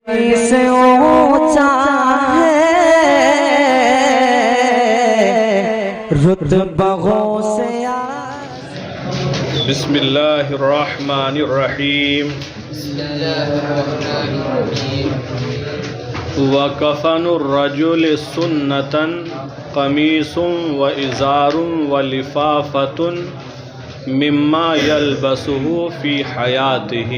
سے اونچا ہے رتبوں سے بسم اللہ الرحمن الرحیم وَكَفَنُ الرَّجُلِ سُنَّةً قَمِيصٌ وَإِزَارٌ وَلِفَافَةٌ مِمَّا يَلْبَسُهُ فِي حَيَاتِهِ،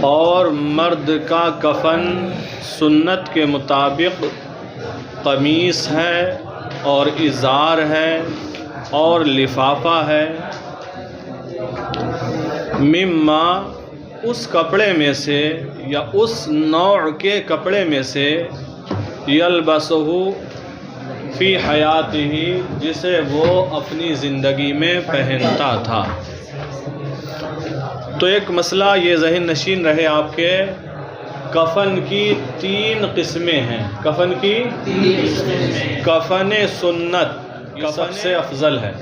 اور مرد کا کفن سنت کے مطابق قمیص ہے اور ازار ہے اور لفافہ ہے، مما اس کپڑے میں سے یا اس نوع کے کپڑے میں سے یلبسہ فی حیاتہ جسے وہ اپنی زندگی میں پہنتا تھا۔ تو ایک مسئلہ یہ ذہن نشین رہے آپ کے، کفن کی تین قسمیں ہیں۔ کفن کی کفن سنت سب سے افضل ہے،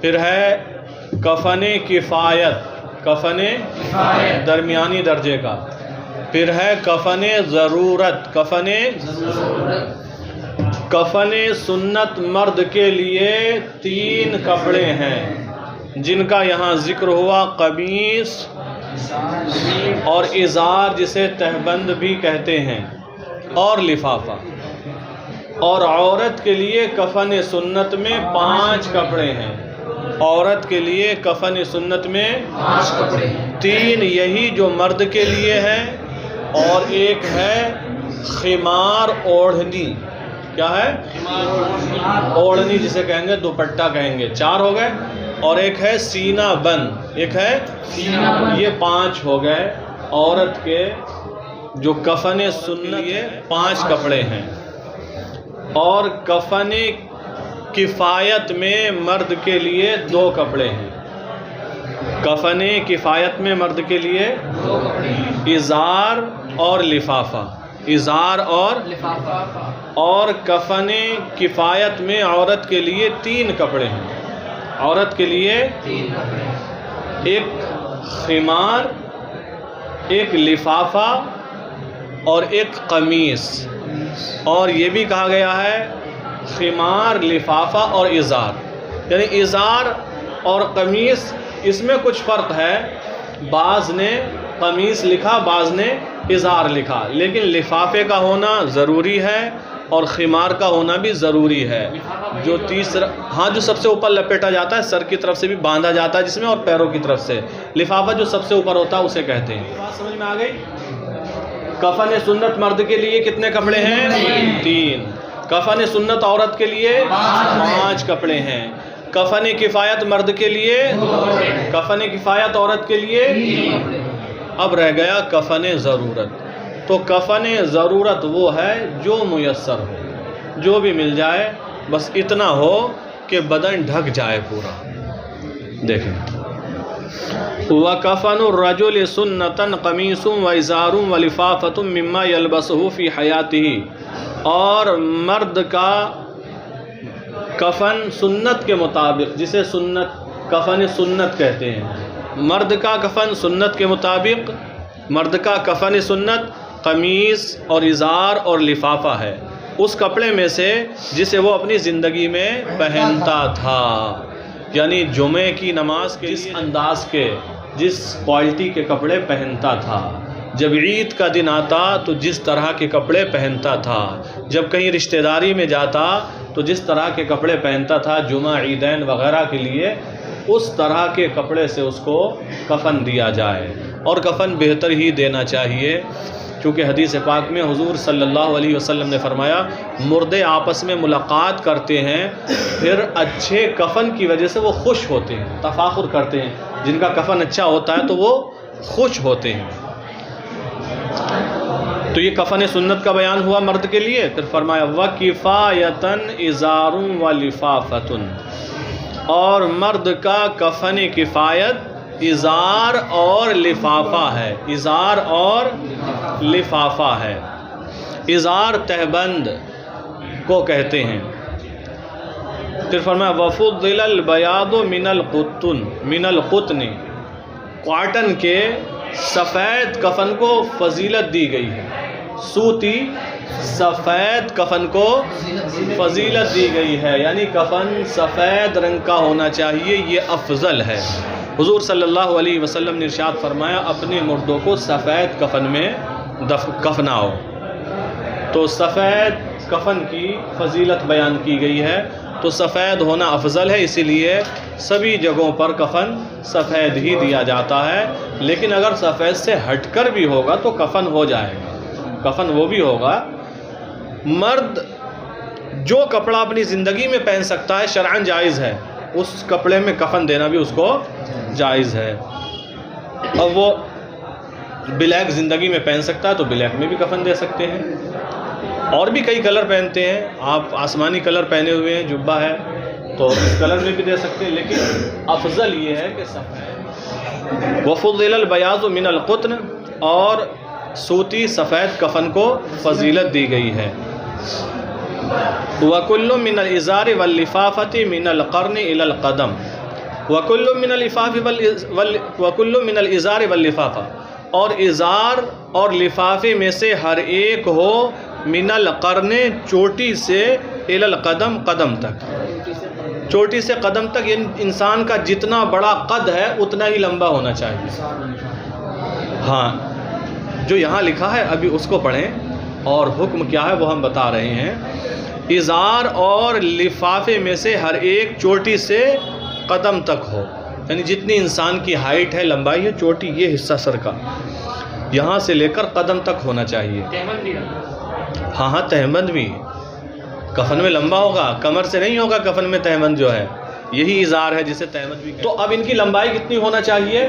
پھر ہے کفن کفایت، کفن درمیانی درجے کا، پھر ہے کفن ضرورت، کفن سنت مرد کے لیے تین کپڑے ہیں جن کا یہاں ذکر ہوا، قمیص اور ازار جسے تہبند بھی کہتے ہیں اور لفافہ۔ اور عورت کے لیے کفن سنت میں 5 کپڑے ہیں، عورت کے لیے کفن سنت میں 5 کپڑے، 3 یہی جو مرد کے لیے ہیں اور ایک ہے خمار اوڑھنی۔ کیا ہے؟ اوڑھنی جسے کہیں گے، دوپٹہ کہیں گے، 4 ہو گئے، اور ایک ہے سینہ بند، ایک ہے یہ 5 ہو گئے عورت کے جو کفن سنت یہ 5 کپڑے ہیں۔ اور کفن کفایت میں مرد کے لیے 2 کپڑے ہیں۔ کفن کفایت میں مرد کے لیے ازار اور لفافہ، ازار اور کفن کفایت میں عورت کے لیے 3 کپڑے ہیں۔ عورت کے لیے ایک خمار، ایک لفافہ اور ایک قمیص، اور یہ بھی کہا گیا ہے خمار، لفافہ اور ازار، یعنی ازار اور قمیص اس میں کچھ فرق ہے، بعض نے قمیص لکھا، بعض نے ازار لکھا، لیکن لفافے کا ہونا ضروری ہے اور خمار کا ہونا بھی ضروری ہے، جو تیسرا جو سب سے اوپر لپیٹا جاتا ہے، سر کی طرف سے بھی باندھا جاتا ہے جس میں، اور پیروں کی طرف سے۔ لفافہ جو سب سے اوپر ہوتا ہے اسے کہتے ہیں۔ بات سمجھ میں آ گئی؟ کفن سنت مرد کے لیے کتنے کپڑے ہیں؟ 3۔ کفن سنت عورت کے لیے 5 کپڑے ہیں۔ کفن کفایت مرد کے لیے، کفن کفایت عورت کے لیے۔ اب رہ گیا کفن ضرورت۔ تو کفن ضرورت وہ ہے جو میسر ہو، جو بھی مل جائے، بس اتنا ہو کہ بدن ڈھک جائے پورا۔ دیکھیں، وَكَفَنُ الرَّجُلِ سُنَّةً قَمِيصٌ وَإِزَارٌ وَلِفَافَةٌ مِمَّا يَلْبَسُهُ فِي حَيَاتِهِ، اور مرد کا کفن سنت کے مطابق، جسے کفن سنت کہتے ہیں، مرد کا کفن سنت کے مطابق، مرد کا کفن سنت قمیص اور ازار اور لفافہ ہے، اس کپڑے میں سے جسے وہ اپنی زندگی میں پہنتا تھا، یعنی جمعے کی نماز کے جس انداز کے، جس کوالٹی کے کپڑے پہنتا تھا، جب عید کا دن آتا تو جس طرح کے کپڑے پہنتا تھا، جب کہیں رشتہ داری میں جاتا تو جس طرح کے کپڑے پہنتا تھا جمعہ، عیدین وغیرہ کے لیے، اس طرح کے کپڑے سے اس کو کفن دیا جائے، اور کفن بہتر ہی دینا چاہیے، کیونکہ حدیث پاک میں حضور صلی اللہ علیہ وسلم نے فرمایا، مردے آپس میں ملاقات کرتے ہیں، پھر اچھے کفن کی وجہ سے وہ خوش ہوتے ہیں، تفاخر کرتے ہیں، جن کا کفن اچھا ہوتا ہے تو وہ خوش ہوتے ہیں۔ تو یہ کفن سنت کا بیان ہوا مرد کے لیے۔ پھر فرمایا وَكِفَایَةً إِزَارٌ وَلِفَافَةٌ، اور مرد کا کفن کفایت ازار اور لفافہ ہے، ازار اور لفافہ ہے۔ ازار تہبند کو کہتے ہیں۔ پھر فرمایا وَفُضِّلَ الْبَيَاضُ مِنَ الْقُطْنِ، کاٹن کے سفید کفن کو فضیلت دی گئی ہے، سوتی سفید کفن کو فضیلت دی گئی ہے، یعنی کفن سفید رنگ کا ہونا چاہیے، یہ افضل ہے۔ حضور صلی اللہ علیہ وسلم نے ارشاد فرمایا اپنے مردوں کو سفید کفن میں کفناؤ، تو سفید کفن کی فضیلت بیان کی گئی ہے، تو سفید ہونا افضل ہے، اسی لیے سبھی جگہوں پر کفن سفید ہی دیا جاتا ہے۔ لیکن اگر سفید سے ہٹ کر بھی ہوگا تو کفن ہو جائے گا، کفن وہ بھی ہوگا۔ مرد جو کپڑا اپنی زندگی میں پہن سکتا ہے شرعاً جائز ہے، اس کپڑے میں کفن دینا بھی اس کو جائز ہے۔ اب وہ بلیک زندگی میں پہن سکتا ہے تو بلیک میں بھی کفن دے سکتے ہیں، اور بھی کئی کلر پہنتے ہیں، آپ آسمانی کلر پہنے ہوئے ہیں، جبہ ہے تو اس کلر میں بھی دے سکتے ہیں، لیکن افضل یہ ہے کہ سفید۔ وَفُضِّلَ الْبَيَاضُ مِنَ الْقُطْنِ، اور سوتی سفید کفن کو فضیلت دی گئی ہے۔ وَكُلُّ مِنَ الْإِزَارِ وَاللِّفَافَةِ مِنَ الْقَرْنِ إِلَى الْقَدَمِ وَكُلُّ مِنَ الْإِزَارِ وَاللِّفَافَةِ، اور ازار اور لفافے میں سے ہر ایک ہو، من القرن چوٹی سے، الی القدم قدم تک، چوٹی سے قدم تک، انسان کا جتنا بڑا قد ہے اتنا ہی لمبا ہونا چاہیے۔ ہاں جو یہاں لکھا ہے ابھی اس کو پڑھیں، اور حکم کیا ہے وہ ہم بتا رہے ہیں۔ ازار اور لفافے میں سے ہر ایک چوٹی سے قدم تک ہو، یعنی جتنی انسان کی ہائٹ ہے، لمبائی ہے، چوٹی یہ حصہ سر کا یہاں سے لے کر قدم تک ہونا چاہیے۔ ہاں تہمند بھی کفن میں لمبا ہوگا، کمر سے نہیں ہوگا کفن میں تہمند جو ہے، یہی ازار ہے جسے تہمند بھی کہتے ہیں۔ تو اب ان کی لمبائی کتنی ہونا چاہیے؟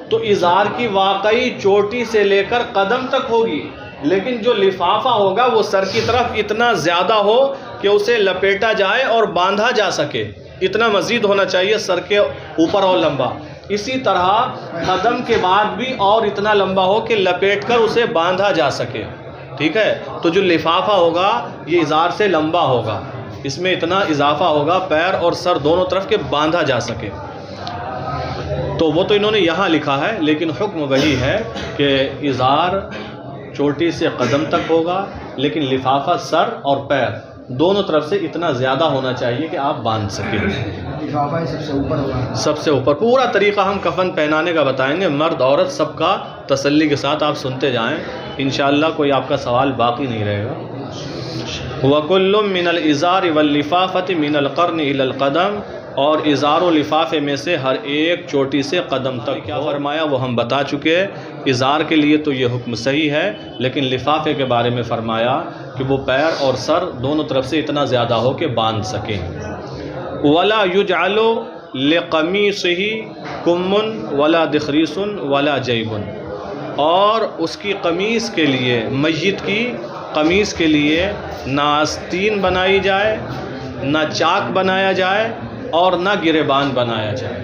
تو ازار کی واقعی چوٹی سے لے کر قدم تک ہوگی، لیکن جو لفافہ ہوگا وہ سر کی طرف اتنا زیادہ ہو کہ اسے لپیٹا جائے اور باندھا جا سکے، اتنا مزید ہونا چاہیے سر کے اوپر اور لمبا۔ اسی طرح قدم کے بعد بھی اور اتنا لمبا ہو کہ لپیٹ کر اسے باندھا جا سکے، ٹھیک ہے؟ تو جو لفافہ ہوگا یہ ازار سے لمبا ہوگا، اس میں اتنا اضافہ ہوگا پیر اور سر دونوں طرف کے باندھا جا سکے۔ تو وہ تو انہوں نے یہاں لکھا ہے، لیکن حکم وہی ہے کہ ازار چوٹی سے قدم تک ہوگا، لیکن لفافہ سر اور پیر دونوں طرف سے اتنا زیادہ ہونا چاہیے کہ آپ باندھ سکیں۔ لفافہ سب سے اوپر ہوگا، سب سے اوپر۔ پورا طریقہ ہم کفن پہنانے کا بتائیں گے، مرد عورت سب کا تسلی کے ساتھ آپ سنتے جائیں، انشاءاللہ کوئی آپ کا سوال باقی نہیں رہے گا۔ وَكُلٌّ مِّنَ الْإِزَارِ وَاللِّفَافَةِ مِنَ الْقَرْنِ إِلَى الْقَدَمِ، اور ازار و لفافے میں سے ہر ایک چوٹی سے قدم تک کیا فرمایا وہ ہم بتا چکے۔ ازار کے لیے تو یہ حکم صحیح ہے، لیکن لفافے کے بارے میں فرمایا کہ وہ پیر اور سر دونوں طرف سے اتنا زیادہ ہو کہ باندھ سکیں۔ وَلَا يُجْعَلُ لِقَمِيصِهِ كُمٌّ وَلَا دِخْرِيسٌ وَلَا جَيْبٌ، اور اس کی قمیص کے لیے، میت کی قمیص کے لیے نہ آستین بنائی جائے، نہ چاک بنایا جائے، اور نہ گریبان بنایا جائے۔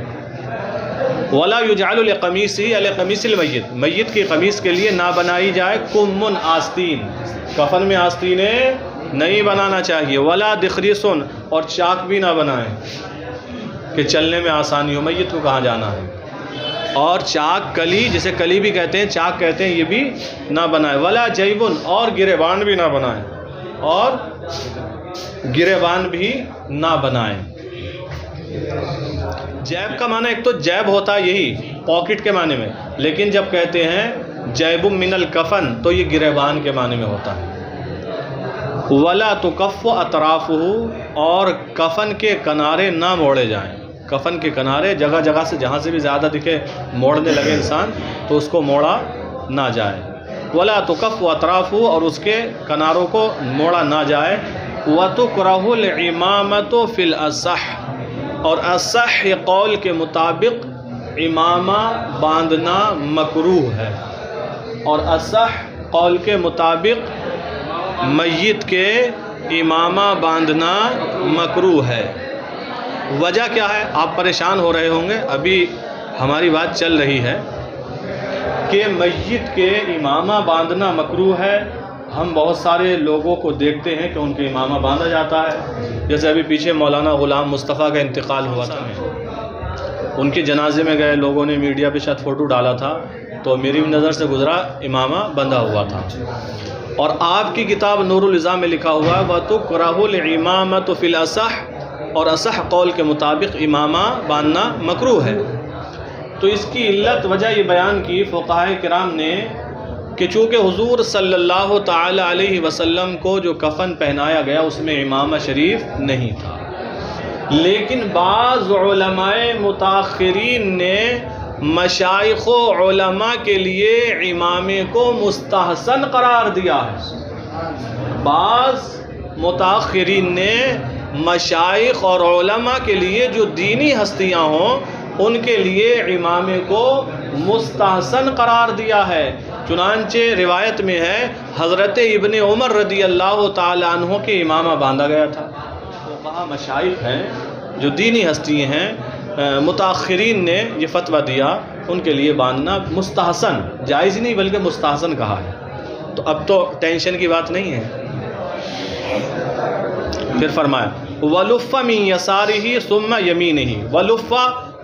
وَلَا يُجْعَلُ لِقَمِيصِهِ لِقَمِيصِ الْمَيِّتِ، میت کی قمیص کے لیے نہ بنائی جائے کمن آستین، کفن میں آستینیں نہیں بنانا چاہیے۔ وَلَا دِخْرِيسٌ، اور چاک بھی نہ بنائیں کہ چلنے میں آسانی ہو، میت کو کہاں جانا ہے۔ اور چاک کلی، جسے کلی بھی کہتے ہیں، چاک کہتے ہیں، یہ بھی نہ بنائیں۔ وَلَا جَيْبٌ، اور گریبان بھی نہ بنائیں، اور گریبان بھی نہ بنائیں۔ جیب کا معنی ایک تو جیب ہوتا ہے یہی پاکٹ کے معنی میں، لیکن جب کہتے ہیں جیب من الکفن تو یہ گریبان کے معنی میں ہوتا ہے۔ وَلَا تُكَفُّ أَطْرَافُهُ، اور کفن کے کنارے نہ موڑے جائیں، کفن کے کنارے جگہ جگہ سے جہاں سے بھی زیادہ دکھے موڑنے لگے انسان تو اس کو موڑا نہ جائے۔ وَلَا تُكَفُّ أَطْرَافُهُ، اور اس کے کناروں کو موڑا نہ جائے۔ وَتُكْرَهُ الْعِمَامَةُ فِي الْأَصَحِّ، اور اصح قول کے مطابق امامہ باندھنا مکروہ ہے، اور اصح قول کے مطابق میت کے امامہ باندھنا مکروہ ہے۔ وجہ کیا ہے؟ آپ پریشان ہو رہے ہوں گے، ابھی ہماری بات چل رہی ہے کہ میت کے امامہ باندھنا مکروہ ہے۔ ہم بہت سارے لوگوں کو دیکھتے ہیں کہ ان کے امامہ باندھا جاتا ہے، جیسے ابھی پیچھے مولانا غلام مصطفیٰ کا انتقال ہوا تھا، ان کے جنازے میں گئے لوگوں نے، میڈیا پہ شاید فوٹو ڈالا تھا تو میری بھی نظر سے گزرا امامہ بندھا ہوا تھا. اور آپ کی کتاب نور الازام میں لکھا ہوا ہے وَتُكْرَهُ الْإِمَامَةُ فِي الْأَصَحِّ، اور اصح قول کے مطابق امامہ باندھنا مکروہ ہے. تو اس کی علت وجہ یہ بیان کی فقہائے کرام نے کہ چونکہ حضور صلی اللہ تعالی علیہ وسلم کو جو کفن پہنایا گیا اس میں امامہ شریف نہیں تھا، لیکن بعض علماء متاخرین نے مشائخ و علماء کے لیے امامے کو مستحسن قرار دیا ہے. بعض متاخرین نے مشائخ اور علماء کے لیے جو دینی ہستیاں ہوں ان کے لیے امامے کو مستحسن قرار دیا ہے. چنانچہ روایت میں ہے حضرت ابن عمر رضی اللہ تعالی عنہ کے امامہ باندھا گیا تھا. فقہا مشائخ ہیں جو دینی ہستی ہیں، متاخرین نے یہ فتویٰ دیا، ان کے لیے باندھنا مستحسن، جائز نہیں بلکہ مستحسن کہا ہے. تو اب تو ٹینشن کی بات نہیں ہے. پھر فرمایا وَلُفَّ مِن يَسَارِهِ ثُمَّ يَمِينِهِ، وَلُفَّ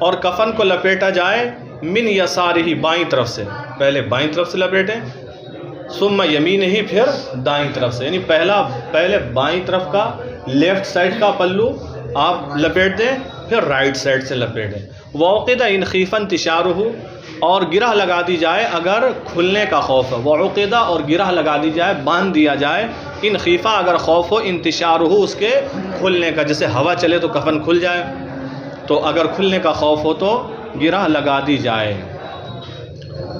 اور کفن کو لپیٹا جائے من یسارہ بائیں طرف سے، پہلے بائیں طرف سے لپیٹیں، ثم یمینہ پھر دائیں طرف سے، یعنی پہلے بائیں طرف کا لیفٹ سائڈ کا پلو آپ لپیٹ دیں، پھر رائٹ سائڈ سے لپیٹیں. وعقد ان خیف انتشارہ، اور گرہ لگا دی جائے اگر کھلنے کا خوف ہے. وعقد اور گرہ لگا دی جائے، باندھ دیا جائے، ان خیفہ اگر خوف ہو، انتشارہ اس کے کھلنے کا، جیسے ہوا چلے تو کفن کھل جائے، تو اگر کھلنے کا خوف ہو تو گرہ لگا دی جائے.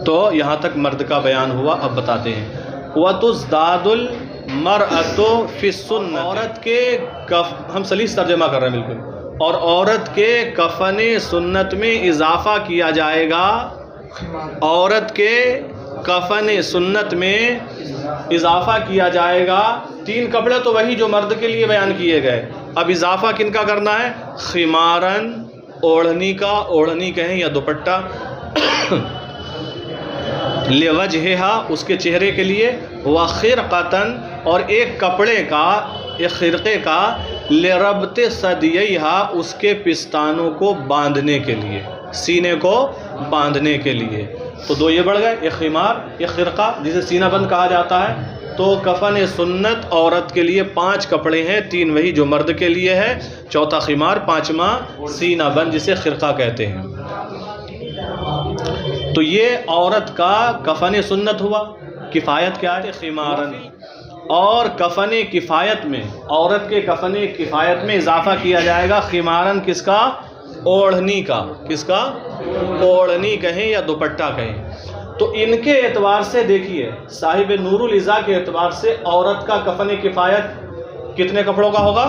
تو یہاں تک مرد کا بیان ہوا. اب بتاتے ہیں وَتُزْدَادُ الْمَرْأَةُ فِي السُّنَّةِ، عورت کے ہم سلیس ترجمہ کر رہے ہیں بالکل، اور عورت کے کفن سنت میں اضافہ کیا جائے گا. عورت کے کفن سنت میں اضافہ کیا جائے گا. 3 کپڑے تو وہی جو مرد کے لیے بیان کیے گئے، اب اضافہ کن کا کرنا ہے؟ خمارن، اوڑھنی کا، اوڑھنی کہیں یا دوپٹہ، لوجہہا اس کے چہرے کے لیے، وخرقتن اور ایک کپڑے کا، ایک خرقے کا، لربط ثدییہا اس کے پستانوں کو باندھنے کے لیے، سینے کو باندھنے کے لیے. تو 2 یہ بڑھ گئے، ایک خمار، ایک خرقہ جسے سینہ بند کہا جاتا ہے. تو کفن سنت عورت کے لیے 5 کپڑے ہیں، 3 وہی جو مرد کے لیے ہے، 4تھا خمار، 5واں سینہ بند جسے خرقہ کہتے ہیں. تو یہ عورت کا کفن سنت ہوا. کفایت کیا ہے؟ خمارن. اور کفن کفایت میں، عورت کے کفن کفایت میں اضافہ کیا جائے گا خمارن کس کا؟ اوڑھنی کا. کس کا؟ اوڑھنی کہیں یا دوپٹہ کہیں. تو ان کے اعتبار سے دیکھیے، صاحب نور الازا کے اعتبار سے عورت کا کفن کفایت کتنے کپڑوں کا ہوگا؟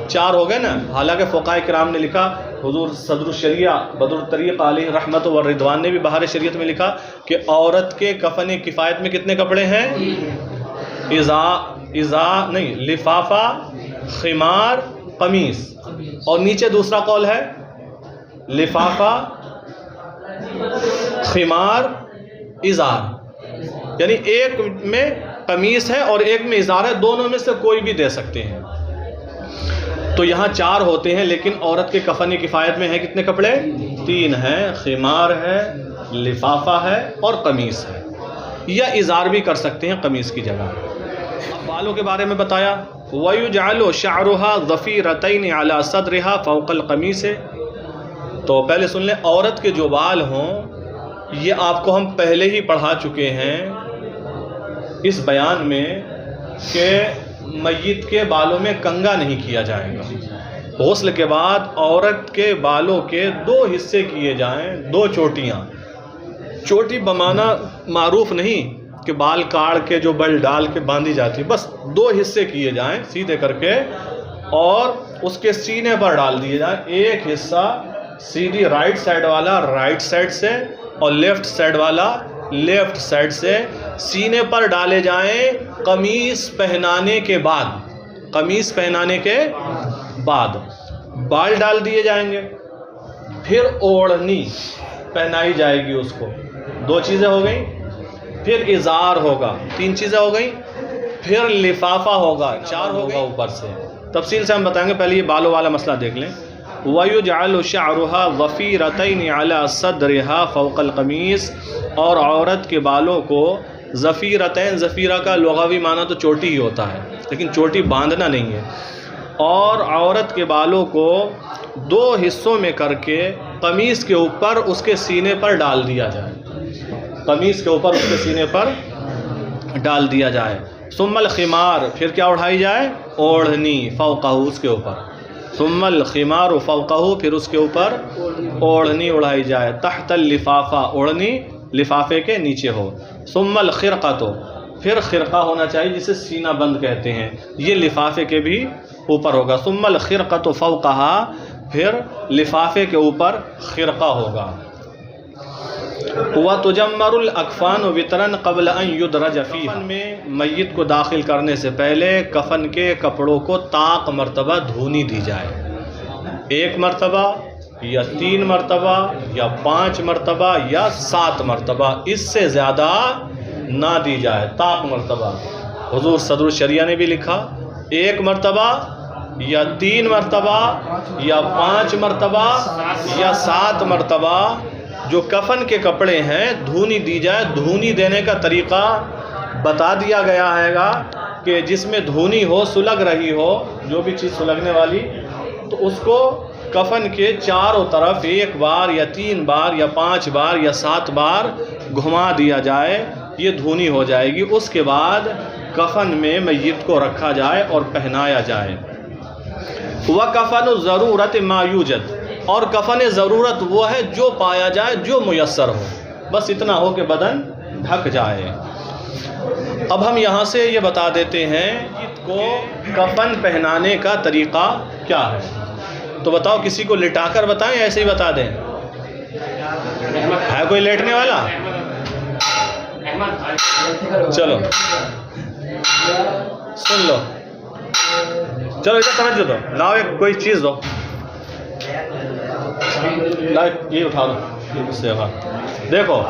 4 ہو گئے نا. حالانکہ فقہائے کرام نے لکھا، حضور صدر الشریعہ بدر الطریق علیہ رحمت و رضوان نے بھی بہار شریعت میں لکھا کہ عورت کے کفن کفایت میں کتنے کپڑے ہیں؟ نہیں، لفافہ، خمار، قمیص. اور نیچے دوسرا قول ہے لفافہ، خمار، ازار. یعنی ایک میں قمیص ہے اور ایک میں ازار ہے، دونوں میں سے کوئی بھی دے سکتے ہیں. تو یہاں 4 ہوتے ہیں، لیکن عورت کے کفن کفایت میں ہیں کتنے کپڑے؟ 3 ہیں، خمار ہے، لفافہ ہے اور قمیص ہے، یا ازار بھی کر سکتے ہیں قمیص کی جگہ. اب بالوں کے بارے میں بتایا وَيُجْعَلُ شَعْرُهَا ضَفِيرَتَيْنِ عَلَى صَدْرِهَا فَوْقَ الْقَمِيصِ. تو پہلے سن لیں، عورت کے جو بال ہوں یہ آپ کو ہم پہلے ہی پڑھا چکے ہیں اس بیان میں کہ میت کے بالوں میں کنگا نہیں کیا جائے گا. غسل کے بعد عورت کے بالوں کے 2 حصے کیے جائیں، 2 چوٹیاں. چوٹی بمانا معروف نہیں کہ بال کاڑ کے جو بل ڈال کے باندھی جاتی، بس 2 حصے کیے جائیں سیدھے کر کے اور اس کے سینے پر ڈال دیے جائیں. ایک حصہ سیدھی رائٹ سائڈ والا رائٹ سائڈ سے اور لیفٹ سائڈ والا لیفٹ سائڈ سے سینے پر ڈالے جائیں. قمیص پہنانے کے بعد، قمیص پہنانے کے بعد بال ڈال دیے جائیں گے. پھر اوڑھنی پہنائی جائے گی اس کو. 2 چیزیں ہو گئیں. پھر ازار ہوگا، 3 چیزیں ہو گئیں. پھر لفافہ ہوگا، 4 ہوگا اوپر سے. تفصیل سے ہم بتائیں گے، پہلے یہ بالوں والا مسئلہ دیکھ لیں. وَيُجْعَلُ شَعْرُهَا ظَفِيرَتَيْنِ عَلَى صَدْرِهَا فَوْقَ الْقَمِيصِ، اور عورت کے بالوں کو ظفیرتین، ظفیرہ کا لغوی معنی تو چوٹی ہی ہوتا ہے، لیکن چوٹی باندھنا نہیں ہے، اور عورت کے بالوں کو 2 حصوں میں کر کے قمیص کے اوپر اس کے سینے پر ڈال دیا جائے، قمیص کے اوپر اس کے سینے پر ڈال دیا جائے۔ ثم الخمار، پھر کیا اڑھائی جائے؟ اوڑھنی، فوقہ، اس کے اوپر، ثم الخمار فوقہ، پھر اس کے اوپر اوڑھنی اڑھائی جائے، تحت اللفافہ، اوڑھنی لفافے کے نیچے ہو، ثم الخرقۃ، پھر خرقہ ہونا چاہیے جسے سینہ بند کہتے ہیں، یہ لفافے کے بھی اوپر ہوگا، ثم الخرقۃ فوقہا، پھر لفافے کے اوپر خرقہ ہوگا۔ وَتُجَمَّرُ الْأَكْفَانُ وِتْرًا قَبْلَ أَنْ يُدْرَجَ فِيهَا، کفن میں میت کو داخل کرنے سے پہلے کفن کے کپڑوں کو طاق مرتبہ دھونی دی جائے، 1 مرتبہ یا 3 مرتبہ یا 5 مرتبہ یا 7 مرتبہ، اس سے زیادہ نہ دی جائے، طاق مرتبہ۔ حضور صدر الشریعہ نے بھی لکھا 1 مرتبہ یا 3 مرتبہ یا 5 مرتبہ یا 7 مرتبہ جو کفن کے کپڑے ہیں دھونی دی جائے۔ دھونی دینے کا طریقہ بتا دیا گیا ہے گا کہ جس میں دھونی ہو، سلگ رہی ہو، جو بھی چیز سلگنے والی، تو اس کو کفن کے چاروں طرف 1 بار یا 3 بار یا 5 بار یا 7 بار گھما دیا جائے، یہ دھونی ہو جائے گی۔ اس کے بعد کفن میں میت کو رکھا جائے اور پہنایا جائے۔ وَكَفَنُ الضَّرُورَةِ مَا يُوجَدُ، اور کفن ضرورت وہ ہے جو پایا جائے، جو میسر ہو، بس اتنا ہو کہ بدن ڈھک جائے۔ اب ہم یہاں سے یہ بتا دیتے ہیں کو کفن پہنانے کا طریقہ کیا ہے، تو بتاؤ، کسی کو لٹا کر بتائیں یا ایسے ہی بتا دیں؟ ہے کوئی لیٹنے والا؟ چلو سن لو، چلو ادھر توجہ دو، لاؤ ایک کوئی چیز دو، یہ اٹھا دو۔ دیکھو،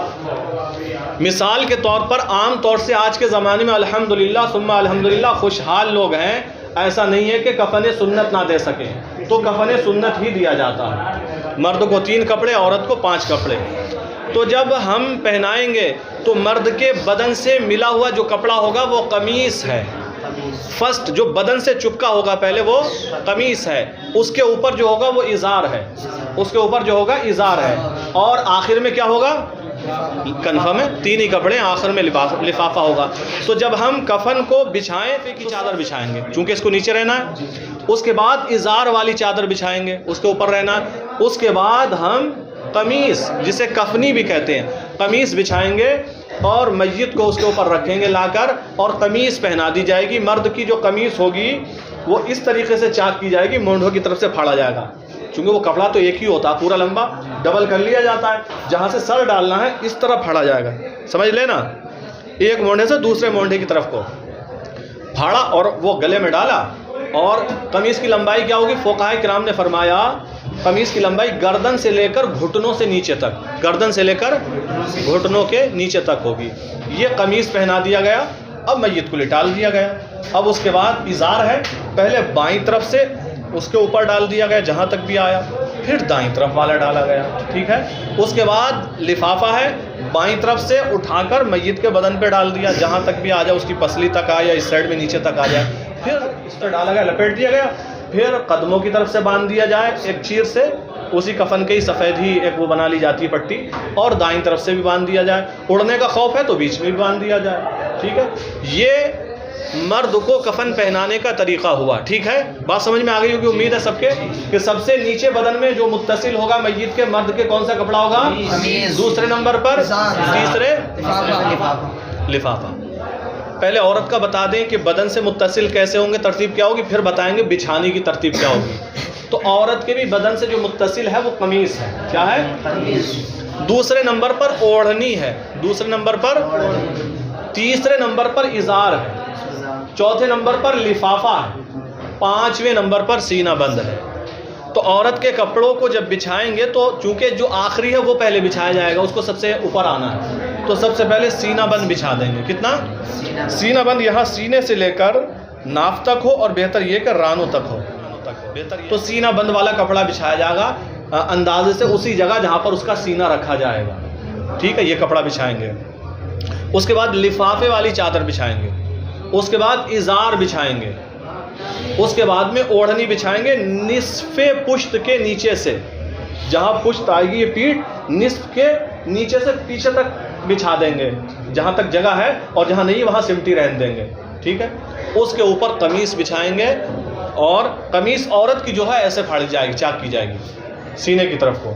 مثال کے طور پر عام طور سے آج کے زمانے میں الحمدللہ ثم الحمدللہ خوشحال لوگ ہیں، ایسا نہیں ہے کہ کفن سنت نہ دے سکیں، تو کفن سنت ہی دیا جاتا ہے، مرد کو 3 کپڑے، عورت کو 5 کپڑے۔ تو جب ہم پہنائیں گے تو مرد کے بدن سے ملا ہوا جو کپڑا ہوگا وہ قمیص ہے، فرسٹ جو بدن سے چپکا ہوگا پہلے وہ قمیص ہے، اس کے اوپر جو ہوگا وہ ازار ہے، اس کے اوپر جو ہوگا ازار ہے، اور آخر میں کیا ہوگا؟ کنفرم ہے، 3 ہی کپڑے، آخر میں لفافہ ہوگا۔ تو جب ہم کفن کو بچھائیں تو کی چادر بچھائیں گے، چونکہ اس کو نیچے رہنا ہے، اس کے بعد ازار والی چادر بچھائیں گے، اس کے اوپر رہنا ہے، اس کے بعد ہم قمیص، جسے کفنی بھی کہتے ہیں، قمیص بچھائیں گے اور میت کو اس کے اوپر رکھیں گے لا کر، اور قمیص پہنا دی جائے گی۔ مرد کی جو قمیص ہوگی وہ اس طریقے سے چاک کی جائے گی، مونڈھوں کی طرف سے پھاڑا جائے گا، چونکہ وہ کپڑا تو ایک ہی ہوتا ہے، پورا لمبا ڈبل کر لیا جاتا ہے، جہاں سے سر ڈالنا ہے اس طرح پھاڑا جائے گا، سمجھ لینا، ایک مونڈھے سے دوسرے مونڈھے کی طرف کو پھاڑا اور وہ گلے میں ڈالا۔ اور قمیص کی لمبائی کیا ہوگی؟ فقہاء کرام نے فرمایا قمیص کی لمبائی گردن سے لے کر گھٹنوں سے نیچے تک، گردن سے لے کر گھٹنوں کے نیچے تک ہوگی۔ یہ قمیص پہنا دیا گیا، اب میت کو لٹال دیا گیا۔ اب اس کے بعد ازار ہے، پہلے بائیں طرف سے اس کے اوپر ڈال دیا گیا جہاں تک بھی آیا، پھر دائیں طرف والا ڈالا گیا، ٹھیک ہے۔ اس کے بعد لفافہ ہے، بائیں طرف سے اٹھا کر میت کے بدن پہ ڈال دیا جہاں تک بھی آ جائے، اس کی پسلی تک آ یا اس سائڈ میں نیچے تک آ جائے، پھر اس پر ڈالا گیا، لپیٹ دیا گیا، پھر قدموں کی طرف سے باندھ دیا جائے ایک چیر سے، اسی کفن کے ہی سفید ہی ایک وہ بنا لی جاتی ہے پٹی، اور دائیں طرف سے بھی باندھ دیا جائے، اڑنے کا خوف ہے تو بیچ میں بھی باندھ دیا جائے، ٹھیک ہے۔ یہ مرد کو کفن پہنانے کا طریقہ ہوا، ٹھیک ہے، بات سمجھ میں آ گئی ہوگی امید ہے سب کے، کہ سب سے نیچے بدن میں جو متصل ہوگا میت کے، مرد کے کون سا کپڑا ہوگا؟ دوسرے نمبر پر، تیسرے لفافہ۔ پہلے عورت کا بتا دیں کہ بدن سے متصل کیسے ہوں گے، ترتیب کیا ہوگی، پھر بتائیں گے بچھانے کی ترتیب کیا ہوگی۔ تو عورت کے بھی بدن سے جو متصل ہے وہ قمیص ہے، کیا ہے؟ دوسرے نمبر پر اوڑھنی ہے، دوسرے نمبر پر، تیسرے نمبر پر ازار ہے، چوتھے نمبر پر لفافہ ہے، 5ویں نمبر پر سینہ بند ہے۔ تو عورت کے کپڑوں کو جب بچھائیں گے تو چونکہ جو آخری ہے وہ پہلے بچھایا جائے گا، اس کو سب سے اوپر آنا ہے، تو سب سے پہلے سینہ بند بچھا دیں گے۔ کتنا؟ سینہ بند یہاں سینے سے لے کر ناف تک ہو، اور بہتر یہ کہ رانوں تک ہو، تک ہو. تو سینہ بند والا کپڑا بچھایا جائے گا اندازے سے اسی جگہ جہاں پر اس کا سینہ رکھا جائے گا. ٹھیک ہے, یہ کپڑا بچھائیں گے. اس کے بعد لفافے والی چادر بچھائیں گے. اس کے بعد ازار بچھائیں گے. اس کے بعد میں اوڑھنی بچھائیں گے نصف پشت کے نیچے سے, جہاں پشت آئے گی یہ پیٹھ نصف کے نیچے سے پیچھے تک بچھا دیں گے, جہاں تک جگہ ہے, اور جہاں نہیں وہاں سمٹی رہنے دیں گے. ٹھیک ہے. اس کے اوپر قمیص بچھائیں گے, اور قمیص عورت کی جو ہے ایسے پھاڑی جائے گی, چاک کی جائے گی, سینے کی طرف کو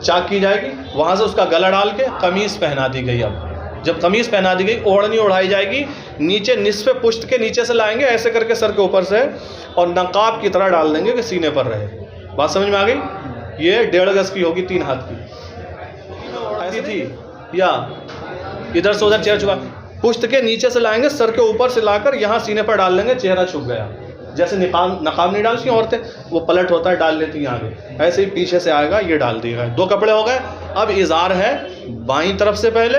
چاک کی جائے گی, وہاں سے اس کا گلا ڈال کے قمیص پہنا دی گئی. اب جب قمیص پہنا دی گئی, اوڑھنی اڑھائی جائے گی, نیچے نصف پشت کے نیچے سے لائیں گے ایسے کر کے سر کے اوپر سے, اور نقاب کی طرح ڈال دیں گے کہ سینے پر رہے. بات سمجھ میں آ گئی؟ یہ 1.5 گز کی ہوگی, 3 ہاتھ کی ایسی تھی, یا ادھر سے ادھر چہرہ چھپا, پشت کے نیچے سے لائیں گے, سر کے اوپر سے لا کر یہاں سینے پر ڈال دیں گے, چہرہ چھپ گیا. جیسے نقاب نہیں ڈالتی عورتیں, وہ پلٹ ہوتا ہے ڈال لیتی ہیں آگے, ایسے ہی پیچھے سے آئے گا, یہ ڈال دیے گا. 2 کپڑے ہو گئے. اب ازار ہے, بائیں طرف سے پہلے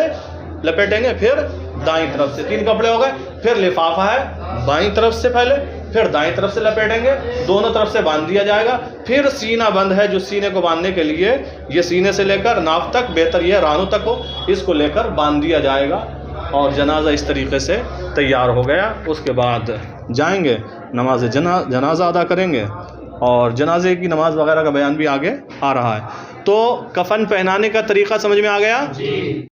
لپیٹیں گے, پھر دائیں طرف سے. 3 کپڑے ہو گئے. پھر لفافہ ہے, بائیں طرف سے پہلے, پھر دائیں طرف سے لپیٹیں گے, دونوں طرف سے باندھ دیا جائے گا. پھر سینہ بند ہے, جو سینے کو باندھنے کے لیے یہ سینے سے لے کر ناف تک, بہتر یہ رانوں تک ہو, اس کو لے کر باندھ دیا جائے گا, اور جنازہ اس طریقے سے تیار ہو گیا. اس کے بعد جائیں گے نماز جنازہ ادا کریں گے, اور جنازے کی نماز وغیرہ کا بیان بھی آگے آ رہا ہے. تو کفن پہنانے کا طریقہ سمجھ میں آ گیا؟